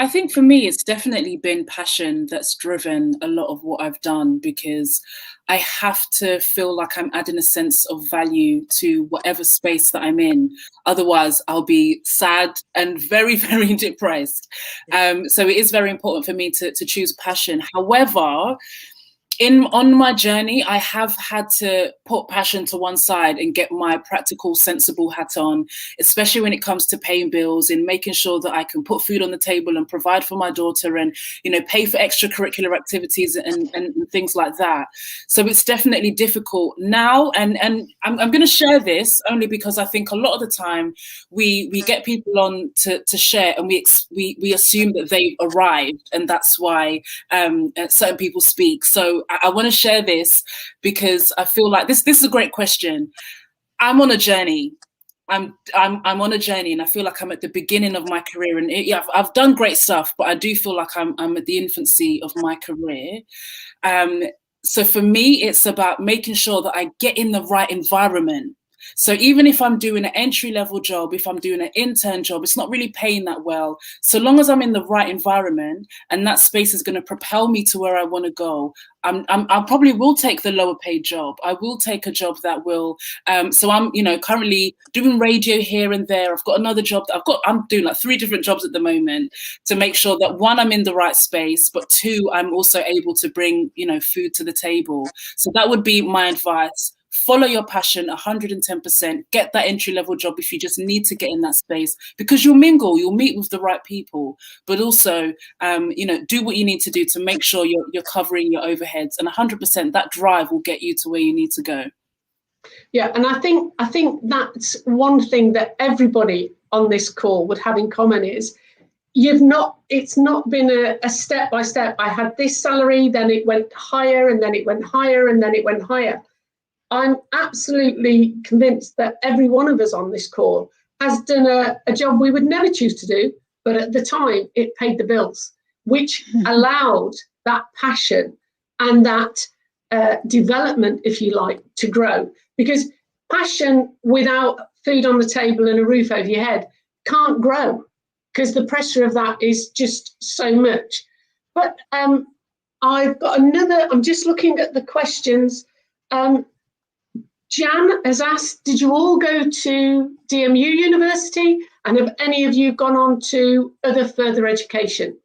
D: I think for me, it's definitely been passion that's driven a lot of what I've done, because I have to feel like I'm adding a sense of value to whatever space that I'm in. Otherwise, I'll be sad and very, very depressed. So it is very important for me to choose passion. However, on my journey, I have had to put passion to one side and get my practical, sensible hat on, especially when it comes to paying bills and making sure that I can put food on the table and provide for my daughter and, you know, pay for extracurricular activities and things like that. So it's definitely difficult now. And I'm going to share this only because I think a lot of the time we get people on to share, and we assume that they've arrived, and that's why certain people speak. So I want to share this because I feel like this is a great question. I'm on a journey. I'm on a journey, and I feel like I'm at the beginning of my career. And I've done great stuff, but I do feel like I'm at the infancy of my career. So for me, it's about making sure that I get in the right environment. So even if I'm doing an entry-level job, if I'm doing an intern job, it's not really paying that well. So long as I'm in the right environment and that space is going to propel me to where I want to go, I probably will take the lower paid job. I will take a job that will. So I'm, currently doing radio here and there. I've got another job I'm doing like 3 different jobs at the moment to make sure that 1, I'm in the right space, but 2, I'm also able to bring, food to the table. So that would be my advice. Follow your passion 110%. Get that entry-level job if you just need to get in that space, because you'll meet with the right people, but also, do what you need to do to make sure you're covering your overheads, and 100% that drive will get you to where you need to go.
A: Yeah, and I think that's one thing that everybody on this call would have in common is it's not been a step by step. I had this salary, then it went higher, and then it went higher, and then it went higher. I'm absolutely convinced that every one of us on this call has done a job we would never choose to do, but at the time it paid the bills, which allowed that passion and that development, if you like, to grow. Because passion without food on the table and a roof over your head can't grow, because the pressure of that is just so much. But I've got I'm just looking at the questions. Jan has asked, did you all go to DMU University, and have any of you gone on to other further education?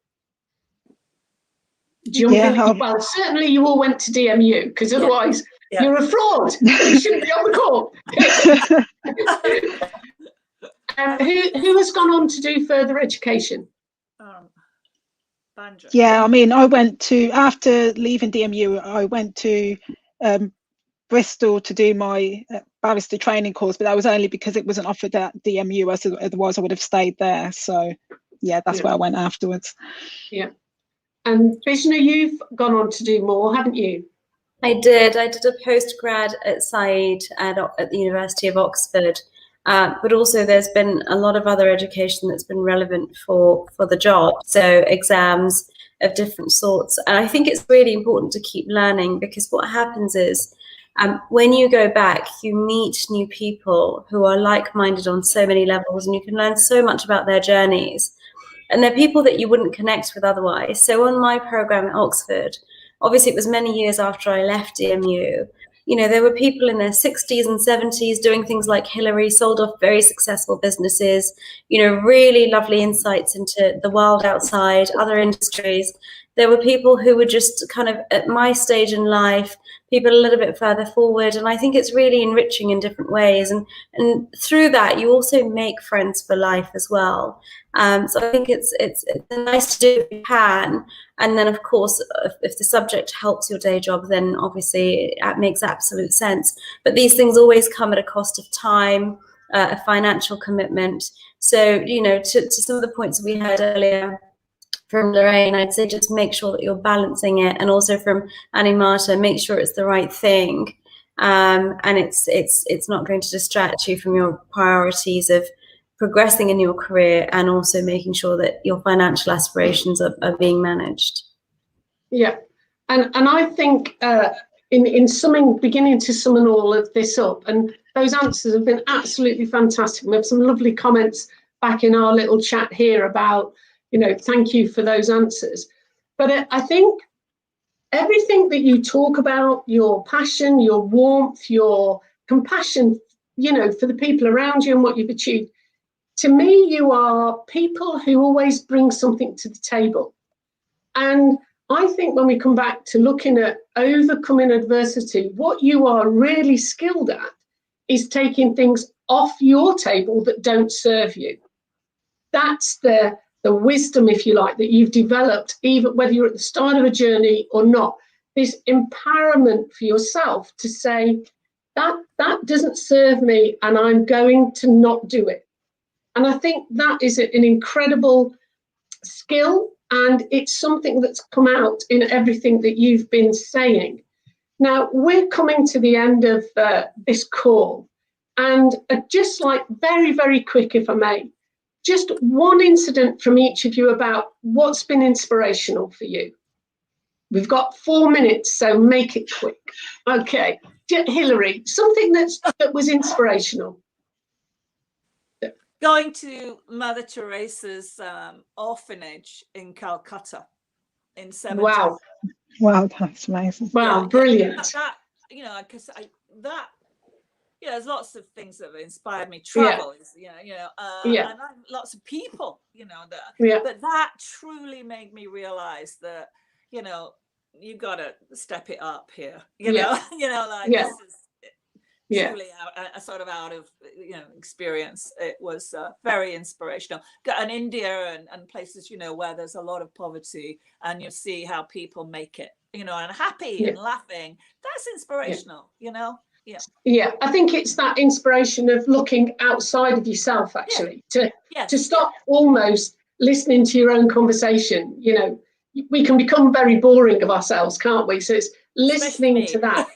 A: Well, certainly you all went to DMU, because otherwise you're a fraud. You shouldn't be on the call. Who has gone on to do further education?
C: Banjo.
B: Yeah, I mean, after leaving DMU, I went to Bristol to do my barrister training course, but that was only because it wasn't offered at DMU, otherwise I would have stayed there. So yeah, that's where I went afterwards.
A: Yeah. And Vishnu, you've gone on to do more, haven't you?
E: I did a postgrad at Said at the University of Oxford, but also there's been a lot of other education that's been relevant for the job, so exams of different sorts. And I think it's really important to keep learning, because what happens is when you go back, you meet new people who are like-minded on so many levels, and you can learn so much about their journeys. And they're people that you wouldn't connect with otherwise. So on my program at Oxford, obviously it was many years after I left DMU, there were people in their 60s and 70s doing things like Hillary, sold off very successful businesses, really lovely insights into the world outside, other industries. There were people who were just kind of at my stage in life, people a little bit further forward. And I think it's really enriching in different ways. And through that, you also make friends for life as well. So I think it's nice to do if you can. And then, of course, if the subject helps your day job, then obviously it makes absolute sense. But these things always come at a cost of time, a financial commitment. So, you know, to some of the points we heard earlier from Lorraine, I'd say just make sure that you're balancing it, and also from Aminata, make sure it's the right thing, and it's not going to distract you from your priorities of progressing in your career, and also making sure that your financial aspirations are being managed.
A: Yeah, and I think in summing, beginning to summon all of this up, and those answers have been absolutely fantastic. We have some lovely comments back in our little chat here about, you know, thank you for those answers. But I think everything that you talk about, your passion, your warmth, your compassion, you know, for the people around you and what you've achieved, to me, you are people who always bring something to the table. And I think when we come back to looking at overcoming adversity, what you are really skilled at is taking things off your table that don't serve you. That's the wisdom, if you like, that you've developed, even whether you're at the start of a journey or not. This empowerment for yourself to say, that doesn't serve me and I'm going to not do it. And I think that is an incredible skill, and it's something that's come out in everything that you've been saying. Now, we're coming to the end of this call, and just like very, very quick, if I may, just one incident from each of you about what's been inspirational for you. We've got 4 minutes, so make it quick. Okay, Hilary, something that was inspirational.
C: Going to Mother Teresa's orphanage in Calcutta in 70s.
A: Wow.
B: Wow, that's amazing.
A: Wow, yeah, brilliant.
C: That, you know, because you know, there's lots of things that have inspired me. Travel is, and lots of people, you know, but that truly made me realize that, you know, you got to step it up here, you know, this is truly out of experience. It was very inspirational. And India and places, you know, where there's a lot of poverty, and you see how people make it, you know, and happy and laughing. That's inspirational, you know. Yeah,
A: I think it's that inspiration of looking outside of yourself, actually, to stop almost listening to your own conversation. You know, we can become very boring of ourselves, can't we? So it's listening to that.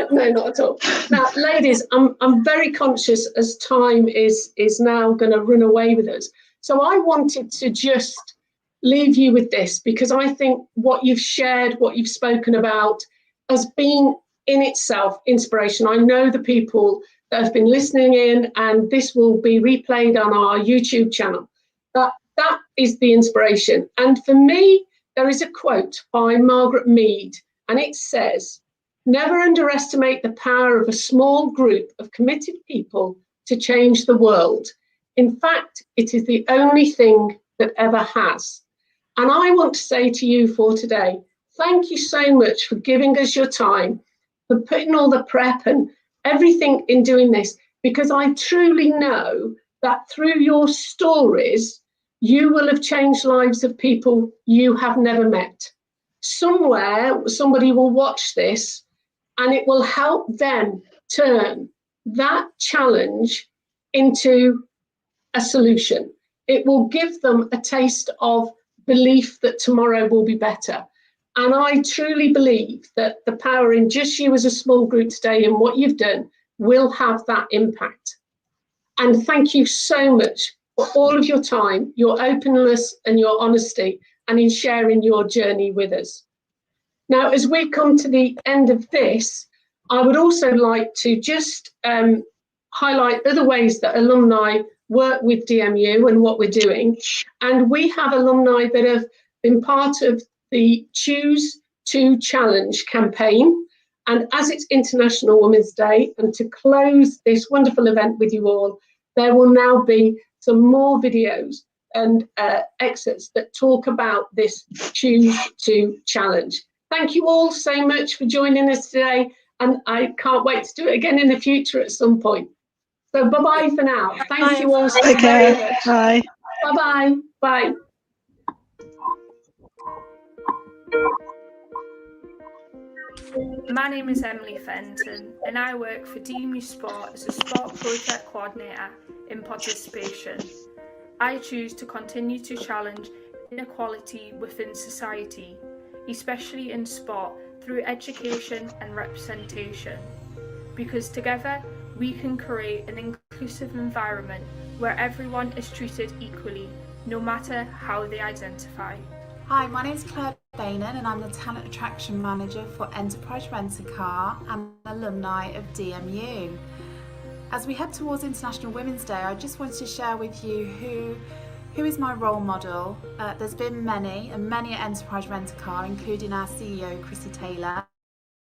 A: No, not at all. Now, ladies, I'm very conscious as time is now going to run away with us. So I wanted to just leave you with this, because I think what you've shared, what you've spoken about, has been in itself inspiration. I know the people that have been listening in, and this will be replayed on our YouTube channel. That is the inspiration. And for me, there is a quote by Margaret Mead, and it says, "Never underestimate the power of a small group of committed people to change the world. In fact, it is the only thing that ever has." And I want to say to you for today, thank you so much for giving us your time, for putting all the prep and everything in doing this, because I truly know that through your stories, you will have changed lives of people you have never met. Somewhere, somebody will watch this, and it will help them turn that challenge into a solution. It will give them a taste of belief that tomorrow will be better. And I truly believe that the power in just you as a small group today and what you've done will have that impact. And thank you so much for all of your time, your openness and your honesty, and in sharing your journey with us. Now, as we come to the end of this, I would also like to just highlight other ways that alumni work with DMU and what we're doing. And we have alumni that have been part of the Choose to Challenge campaign. And as it's International Women's Day, and to close this wonderful event with you all, there will now be some more videos and excerpts that talk about this Choose to Challenge. Thank you all so much for joining us today, and I can't wait to do it again in the future at some point. So bye-bye for now. Thank you all so
B: Take
A: very
B: care.
A: much.
B: Bye.
A: Bye-bye. Bye.
F: My name is Emily Fenton and I work for DMU Sport as a sport project coordinator in participation. I choose to continue to challenge inequality within society, especially in sport, through education and representation, because together we can create an inclusive environment where everyone is treated equally, no matter how they identify.
G: Hi, my name is Claire Bainan and I'm the Talent Attraction Manager for Enterprise Rent-A-Car and alumni of DMU. As we head towards International Women's Day, I just wanted to share with you who is my role model. There's been many at Enterprise Rent-A-Car, including our CEO, Chrissy Taylor.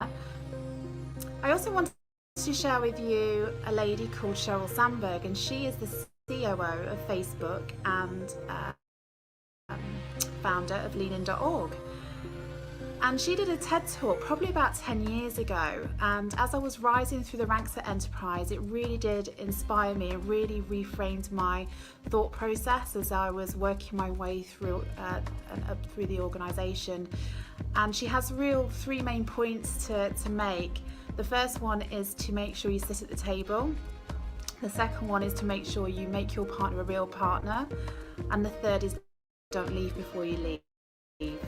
G: I also wanted to share with you a lady called Sheryl Sandberg, and she is the COO of Facebook and founder of leanin.org. And she did a TED talk probably about 10 years ago, and as I was rising through the ranks at Enterprise, it really did inspire me and really reframed my thought process as I was working my way through and up through the organisation. And she has three main points to make. The first one is to make sure you sit at the table. The second one is to make sure you make your partner a real partner. And the third is don't leave before you leave.